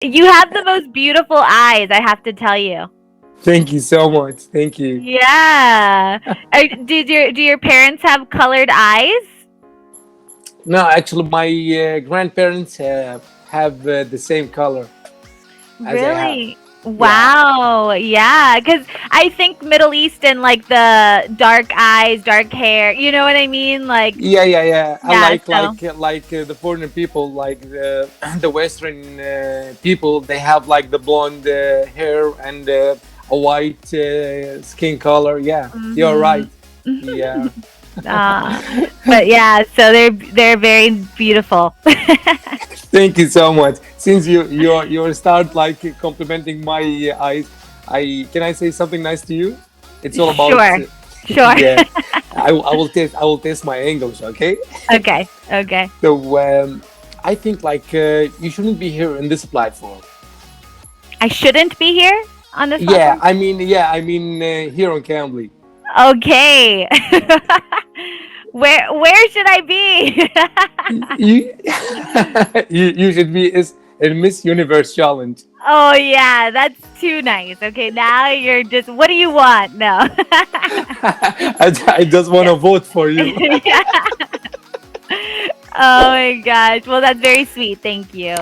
You have the most beautiful eyes, I have to tell you. Thank you so much. Thank you. Yeah. Do your parents have colored eyes? No, actually, my grandparents have the same color as I have. Really? Yeah. Wow. Yeah, because I think Middle Eastern, like the dark eyes, dark hair. You know what I mean? Like, Yeah, yeah, yeah. I yeah. So. the foreign people, like the the Western people. They have like the blonde hair and a white skin color. Yeah, you're Hmm. right. Yeah. Ah, but yeah, so they're very beautiful. Thank you so much. Since you start like complimenting my eyes, I can I say something nice to you? It's all about Sure. Sure. yeah. I will test my English. Okay. Okay. Okay. So I think like you shouldn't be here in this platform. I shouldn't be here on this Yeah, platform. I mean here on Cambly. Okay. Where should I be? You, you should be is in Miss Universe challenge. Oh yeah, that's too nice. Okay, now you're just what do you want? No. I just want to vote for you. Yeah. Oh my gosh. Well, that's very sweet. Thank you.